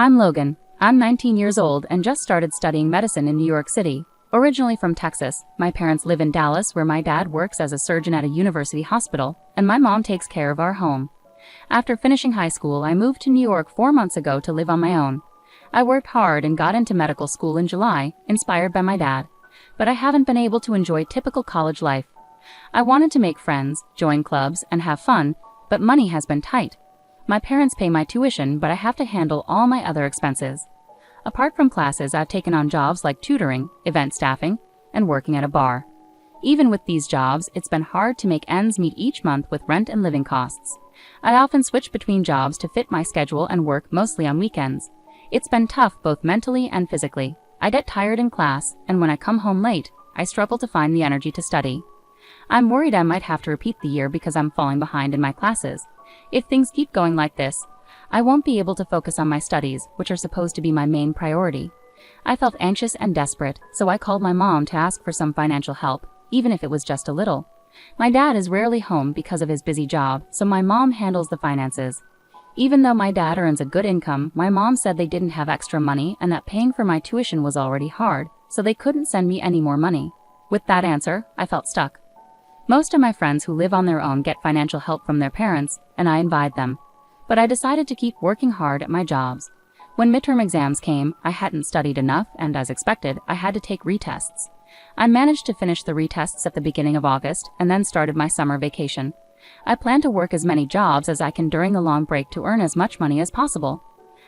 I'm Logan. I'm 19 years old and just started studying medicine in New York City. Originally from Texas, my parents live in Dallas where my dad works as a surgeon at a university hospital, and my mom takes care of our home. After finishing high school, I moved to New York 4 months ago to live on my own. I worked hard and got into medical school in July, inspired by my dad. But I haven't been able to enjoy typical college life. I wanted to make friends, join clubs, and have fun, but money has been tight. My parents pay my tuition, but I have to handle all my other expenses. Apart from classes, I've taken on jobs like tutoring, event staffing, and working at a bar. Even with these jobs, it's been hard to make ends meet each month with rent and living costs. I often switch between jobs to fit my schedule and work mostly on weekends. It's been tough both mentally and physically. I get tired in class, and when I come home late, I struggle to find the energy to study. I'm worried I might have to repeat the year because I'm falling behind in my classes. If things keep going like this, I won't be able to focus on my studies, which are supposed to be my main priority. I felt anxious and desperate, so I called my mom to ask for some financial help, even if it was just a little. My dad is rarely home because of his busy job, so my mom handles the finances. Even though my dad earns a good income, my mom said they didn't have extra money and that paying for my tuition was already hard, so they couldn't send me any more money. With that answer, I felt stuck. Most of my friends who live on their own get financial help from their parents, and I envied them. But I decided to keep working hard at my jobs. When midterm exams came, I hadn't studied enough, and as expected, I had to take retests. I managed to finish the retests at the beginning of August, and then started my summer vacation. I plan to work as many jobs as I can during the long break to earn as much money as possible.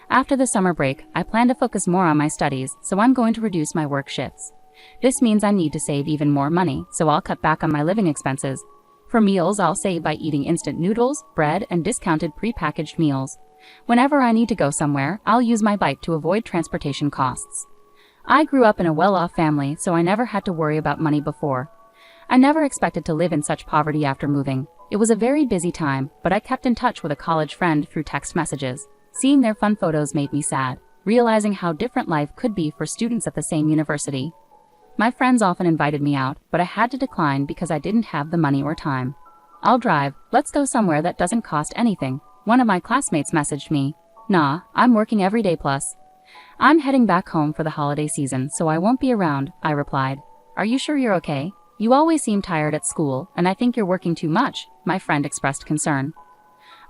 After the summer break, I plan to focus more on my studies, so I'm going to reduce my work shifts. This means I need to save even more money, so I'll cut back on my living expenses. For meals, I'll save by eating instant noodles, bread, and discounted pre-packaged meals. Whenever I need to go somewhere, I'll use my bike to avoid transportation costs. I grew up in a well-off family, so I never had to worry about money before. I never expected to live in such poverty after moving. It was a very busy time, but I kept in touch with a college friend through text messages. Seeing their fun photos made me sad, realizing how different life could be for students at the same university. My friends often invited me out, but I had to decline because I didn't have the money or time. "I'll drive, let's go somewhere that doesn't cost anything," one of my classmates messaged me. "Nah, I'm working every day plus. I'm heading back home for the holiday season, so I won't be around," I replied. "Are you sure you're okay? You always seem tired at school, and I think you're working too much," my friend expressed concern.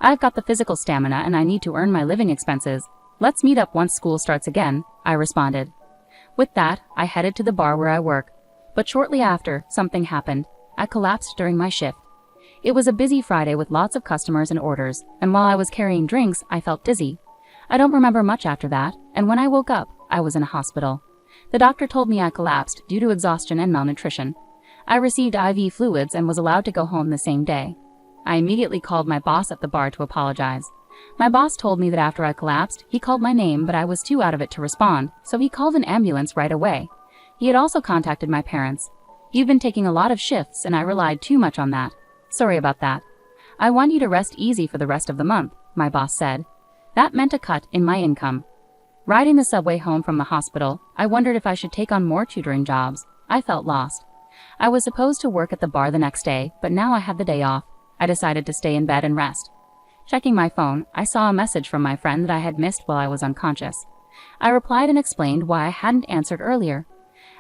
"I've got the physical stamina and I need to earn my living expenses. Let's meet up once school starts again," I responded. With that, I headed to the bar where I work. But shortly after, something happened. I collapsed during my shift. It was a busy Friday with lots of customers and orders, and while I was carrying drinks, I felt dizzy. I don't remember much after that, and when I woke up, I was in a hospital. The doctor told me I collapsed due to exhaustion and malnutrition. I received IV fluids and was allowed to go home the same day. I immediately called my boss at the bar to apologize. My boss told me that after I collapsed, he called my name, but I was too out of it to respond, so he called an ambulance right away. He had also contacted my parents. "You've been taking a lot of shifts and I relied too much on that. Sorry about that. I want you to rest easy for the rest of the month," my boss said. That meant a cut in my income. Riding the subway home from the hospital, I wondered if I should take on more tutoring jobs. I felt lost. I was supposed to work at the bar the next day, but now I had the day off. I decided to stay in bed and rest. Checking my phone, I saw a message from my friend that I had missed while I was unconscious. I replied and explained why I hadn't answered earlier.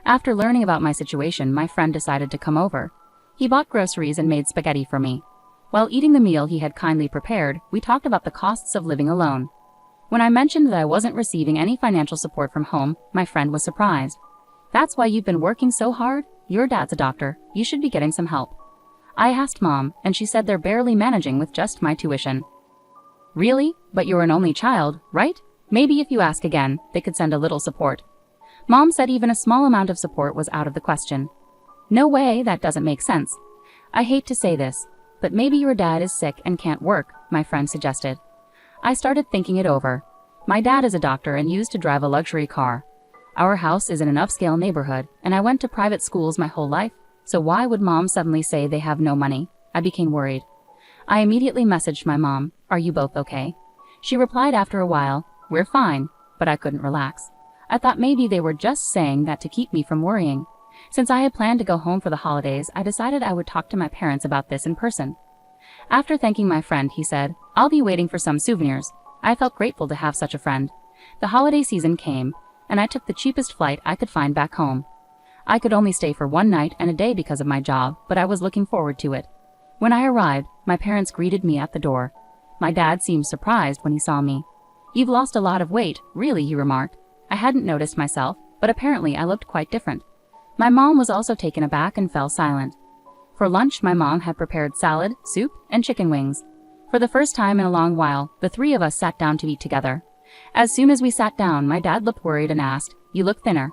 After learning about my situation, my friend decided to come over. He bought groceries and made spaghetti for me. While eating the meal he had kindly prepared, we talked about the costs of living alone. When I mentioned that I wasn't receiving any financial support from home, my friend was surprised. "That's why you've been working so hard? Your dad's a doctor. You should be getting some help." I asked Mom, and she said they're barely managing with just my tuition. "Really? But you're an only child, right? Maybe if you ask again, they could send a little support." Mom said even a small amount of support was out of the question. "No way, that doesn't make sense. I hate to say this, but maybe your dad is sick and can't work," my friend suggested. I started thinking it over. My dad is a doctor and used to drive a luxury car. Our house is in an upscale neighborhood, and I went to private schools my whole life, so why would Mom suddenly say they have no money? I became worried. I immediately messaged my mom, "Are you both okay?" She replied after a while, "We're fine," but I couldn't relax. I thought maybe they were just saying that to keep me from worrying. Since I had planned to go home for the holidays, I decided I would talk to my parents about this in person. After thanking my friend, he said, "I'll be waiting for some souvenirs." I felt grateful to have such a friend. The holiday season came, and I took the cheapest flight I could find back home. I could only stay for one night and a day because of my job, but I was looking forward to it. When I arrived, my parents greeted me at the door. My dad seemed surprised when he saw me. "You've lost a lot of weight, really," he remarked. I hadn't noticed myself, but apparently I looked quite different. My mom was also taken aback and fell silent. For lunch, my mom had prepared salad, soup, and chicken wings. For the first time in a long while, the three of us sat down to eat together. As soon as we sat down, my dad looked worried and asked, "You look thinner.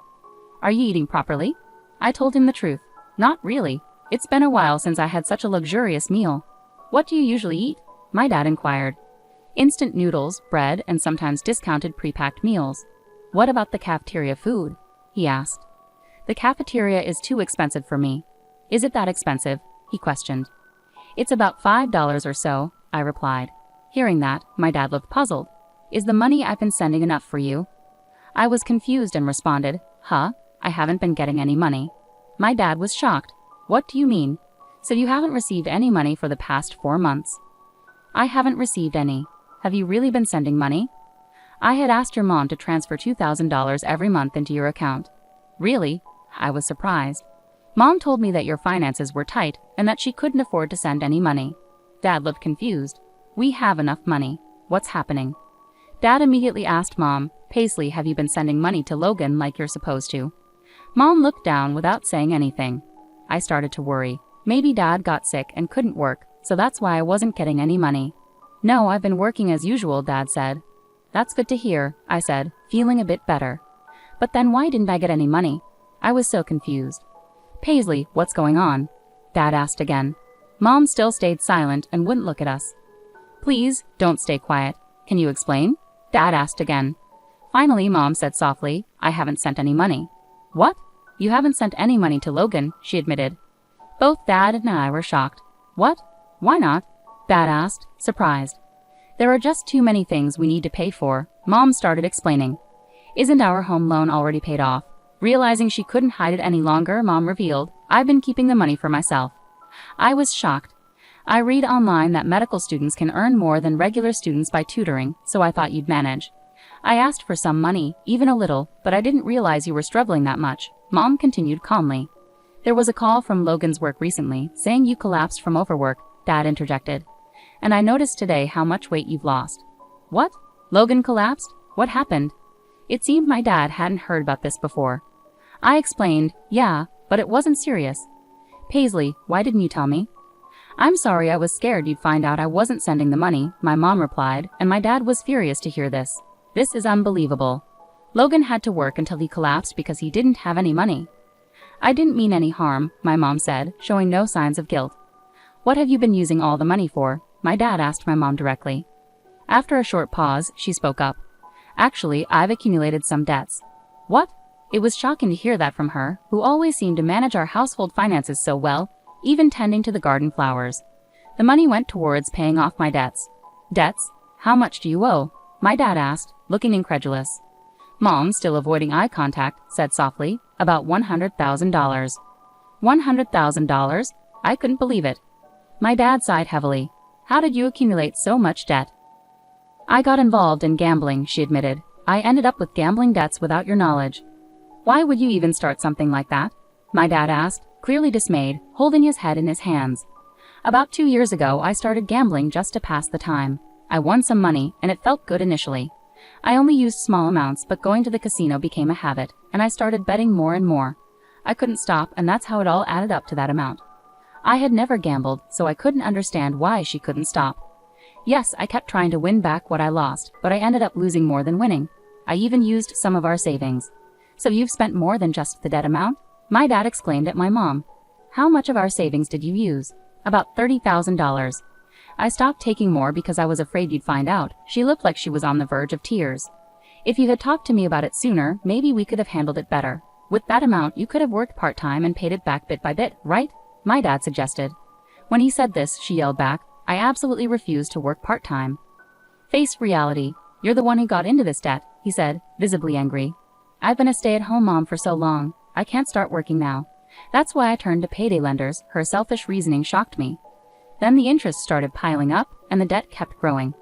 Are you eating properly?" I told him the truth. "Not really. It's been a while since I had such a luxurious meal." "What do you usually eat?" my dad inquired. "Instant noodles, bread, and sometimes discounted pre-packed meals." "What about the cafeteria food?" he asked. "The cafeteria is too expensive for me." "Is it that expensive?" he questioned. "It's about $5 or so," I replied. Hearing that, my dad looked puzzled. "Is the money I've been sending enough for you?" I was confused and responded, "Huh? I haven't been getting any money." My dad was shocked. "What do you mean? So you haven't received any money for the past 4 months?" "I haven't received any. Have you really been sending money?" "I had asked your mom to transfer $2,000 every month into your account." "Really?" I was surprised. "Mom told me that your finances were tight and that she couldn't afford to send any money." Dad looked confused. "We have enough money. What's happening?" Dad immediately asked Mom, "Paisley, have you been sending money to Logan like you're supposed to?" Mom looked down without saying anything. I started to worry. Maybe Dad got sick and couldn't work, so that's why I wasn't getting any money. "No, I've been working as usual," Dad said. "That's good to hear," I said, feeling a bit better. "But then why didn't I get any money?" I was so confused. "Paisley, what's going on?" Dad asked again. Mom still stayed silent and wouldn't look at us. "Please, don't stay quiet. Can you explain?" Dad asked again. Finally, Mom said softly, "I haven't sent any money." "What? You haven't sent any money to Logan," she admitted. Both Dad and I were shocked. "What? Why not?" Dad asked, surprised. "There are just too many things we need to pay for," Mom started explaining. "Isn't our home loan already paid off?" Realizing she couldn't hide it any longer, Mom revealed, "I've been keeping the money for myself." I was shocked. I read online that medical students can earn more than regular students by tutoring, so I thought you'd manage. I asked for some money, even a little, but I didn't realize you were struggling that much, Mom continued calmly. "There was a call from Logan's work recently, saying you collapsed from overwork," Dad interjected. "And I noticed today how much weight you've lost." "What? Logan collapsed? What happened?" It seemed my dad hadn't heard about this before. I explained, "Yeah, but it wasn't serious." "Paisley, why didn't you tell me?" "I'm sorry, I was scared you'd find out I wasn't sending the money," my mom replied, and my dad was furious to hear this. "This is unbelievable. Logan had to work until he collapsed because he didn't have any money." "I didn't mean any harm," my mom said, showing no signs of guilt. "What have you been using all the money for?" my dad asked my mom directly. After a short pause, she spoke up. "Actually, I've accumulated some debts." "What?" It was shocking to hear that from her, who always seemed to manage our household finances so well, even tending to the garden flowers. The money went towards paying off my debts. "Debts? How much do you owe?" my dad asked, looking incredulous. Mom, still avoiding eye contact, said softly, "About $100,000. $100,000? I couldn't believe it. My dad sighed heavily. "How did you accumulate so much debt?" "I got involved in gambling," she admitted. "I ended up with gambling debts without your knowledge." "Why would you even start something like that?" my dad asked, clearly dismayed, holding his head in his hands. "About 2 years ago, I started gambling just to pass the time. I won some money, and it felt good initially. I only used small amounts, but going to the casino became a habit, and I started betting more and more. I couldn't stop, and that's how it all added up to that amount." I had never gambled, so I couldn't understand why she couldn't stop. "Yes, I kept trying to win back what I lost, but I ended up losing more than winning. I even used some of our savings." "So you've spent more than just the debt amount?" my dad exclaimed at my mom. "How much of our savings did you use?" "About $30,000. I stopped taking more because I was afraid you'd find out." She looked like she was on the verge of tears. "If you had talked to me about it sooner, maybe we could have handled it better. With that amount, you could have worked part-time and paid it back bit by bit, right?" my dad suggested. When he said this, she yelled back, "I absolutely refuse to work part-time." "Face reality. You're the one who got into this debt," he said, visibly angry. "I've been a stay-at-home mom for so long. I can't start working now. That's why I turned to payday lenders." Her selfish reasoning shocked me. Then the interest started piling up, and the debt kept growing.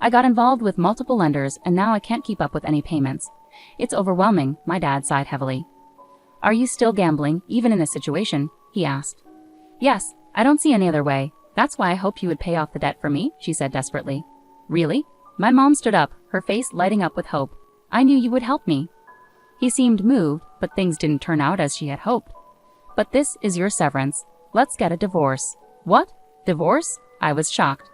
I got involved with multiple lenders and now I can't keep up with any payments. It's overwhelming, my dad sighed heavily. Are you still gambling, even in this situation? He asked. Yes, I don't see any other way. That's why I hoped you would pay off the debt for me, she said desperately. Really? My mom stood up, her face lighting up with hope. I knew you would help me. He seemed moved, but things didn't turn out as she had hoped. But this is your severance. Let's get a divorce. What? Divorce? I was shocked.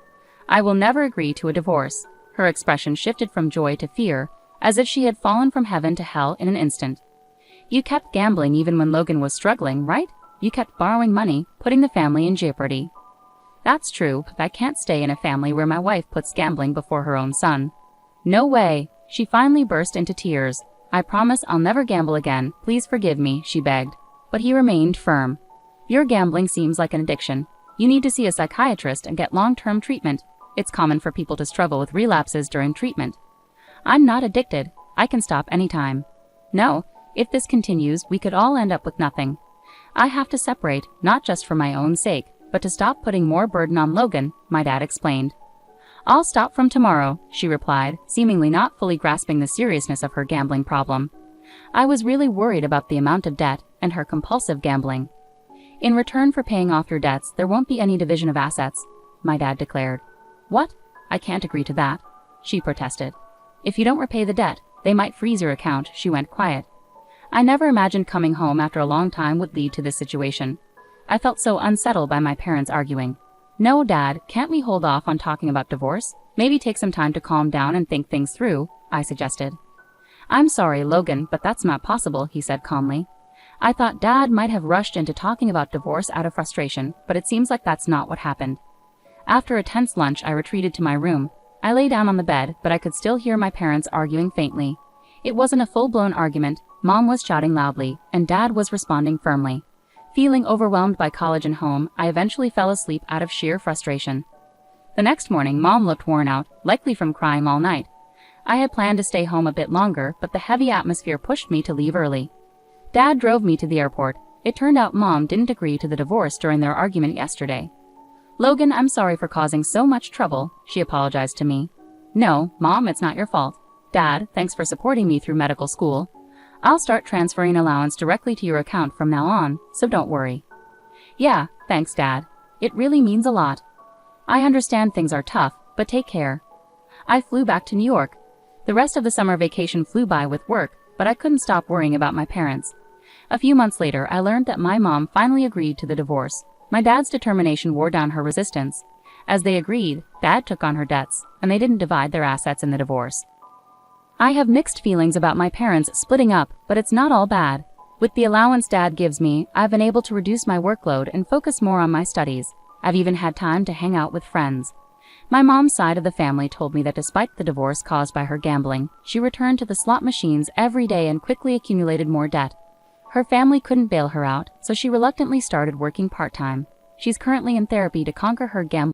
I will never agree to a divorce. Her expression shifted from joy to fear, as if she had fallen from heaven to hell in an instant. You kept gambling even when Logan was struggling, right? You kept borrowing money, putting the family in jeopardy. That's true, but I can't stay in a family where my wife puts gambling before her own son. No way. She finally burst into tears. I promise I'll never gamble again. Please forgive me, she begged. But he remained firm. Your gambling seems like an addiction. You need to see a psychiatrist and get long-term treatment. It's common for people to struggle with relapses during treatment. I'm not addicted. I can stop anytime. No, if this continues, we could all end up with nothing. I have to separate, not just for my own sake, but to stop putting more burden on Logan, my dad explained. I'll stop from tomorrow, she replied, seemingly not fully grasping the seriousness of her gambling problem. I was really worried about the amount of debt and her compulsive gambling. In return for paying off your debts, there won't be any division of assets, my dad declared. What? I can't agree to that, she protested. If you don't repay the debt, they might freeze your account, she went quiet. I never imagined coming home after a long time would lead to this situation. I felt so unsettled by my parents arguing. No, Dad, can't we hold off on talking about divorce? Maybe take some time to calm down and think things through, I suggested. I'm sorry, Logan, but that's not possible, he said calmly. I thought Dad might have rushed into talking about divorce out of frustration, but it seems like that's not what happened. After a tense lunch, I retreated to my room. I lay down on the bed, but I could still hear my parents arguing faintly. It wasn't a full-blown argument. Mom was shouting loudly, and Dad was responding firmly. Feeling overwhelmed by college and home, I eventually fell asleep out of sheer frustration. The next morning, Mom looked worn out, likely from crying all night. I had planned to stay home a bit longer, but the heavy atmosphere pushed me to leave early. Dad drove me to the airport. It turned out Mom didn't agree to the divorce during their argument yesterday. Logan, I'm sorry for causing so much trouble, she apologized to me. No, Mom, it's not your fault. Dad, thanks for supporting me through medical school. I'll start transferring allowance directly to your account from now on, so don't worry. Yeah, thanks, Dad. It really means a lot. I understand things are tough, but take care. I flew back to New York. The rest of the summer vacation flew by with work, but I couldn't stop worrying about my parents. A few months later, I learned that my mom finally agreed to the divorce. My dad's determination wore down her resistance. As they agreed, Dad took on her debts, and they didn't divide their assets in the divorce. I have mixed feelings about my parents splitting up, but it's not all bad. With the allowance Dad gives me, I've been able to reduce my workload and focus more on my studies. I've even had time to hang out with friends. My mom's side of the family told me that despite the divorce caused by her gambling, she returned to the slot machines every day and quickly accumulated more debt. Her family couldn't bail her out, so she reluctantly started working part-time. She's currently in therapy to conquer her gambling